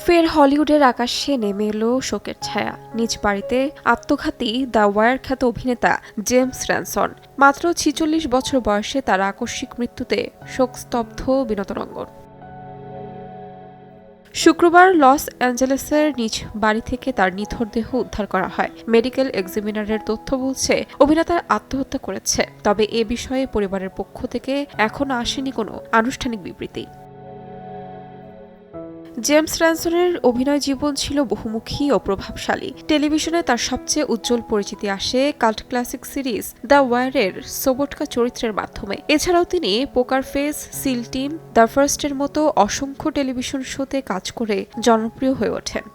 ফের হলিউডের আকাশে নেমে এলো শোকের ছায়া। নিজ বাড়িতে আত্মঘাতী দ্য ওয়ার খ্যাত অভিনেতা জেমস র্যানসন। মাত্র ৪৬ বছর বয়সে তার আকস্মিক মৃত্যুতে শোকস্তব্ধ বিনোদন অঙ্গন। শুক্রবার লস অ্যাঞ্জেলেসের নিজ বাড়ি থেকে তার নিথর দেহ উদ্ধার করা হয়। মেডিকেল এক্সামিনারের তথ্য বলছে অভিনেতা আত্মহত্যা করেছে, তবে এ বিষয়ে পরিবারের পক্ষ থেকে এখনো আসেনি কোনো আনুষ্ঠানিক বিবৃতি। জেমস র্যানসনের অভিনয় জীবন ছিল বহুমুখী ও প্রভাবশালী। টেলিভিশনে তার সবচেয়ে উজ্জ্বল পরিচিতি আসে কাল্ট ক্লাসিক সিরিজ দ্য ওয়ারের সোবোটকা চরিত্রের মাধ্যমে। এছাড়াও তিনি পোকার ফেস, সিল টিম, দ্য ফার্স্টের মতো অসংখ্য টেলিভিশন শোতে কাজ করে জনপ্রিয় হয়ে ওঠেন।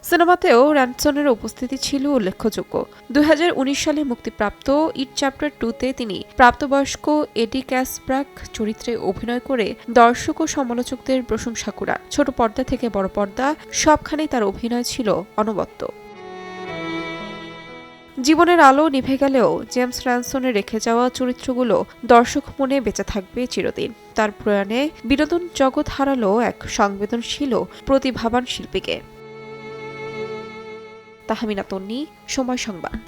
সিনেমাতেও র্যানসনের উপস্থিতি ছিল উল্লেখযোগ্য। ২০১৯ সালে মুক্তিপ্রাপ্ত ইট চ্যাপ্টার 2-তে তিনি প্রাপ্তবয়স্ক এডি ক্যাসব্রাক চরিত্রে অভিনয় করে দর্শক ও সমালোচকদের প্রশংসা কুড়ান। ছোট পর্দা থেকে বড় পর্দা সবখানেই তার অভিনয় ছিল অনবদ্য। জীবনের আলো নিভে গেলেও জেমস র্যানসনের রেখে যাওয়া চরিত্রগুলো দর্শক মনে বেঁচে থাকবে চিরদিন। তার প্রয়াণে বিনোদন জগৎ হারালো এক সংবেদনশীল ও প্রতিভাবান শিল্পীকে। তাহমিনা তন্নি, সময় সংবাদ।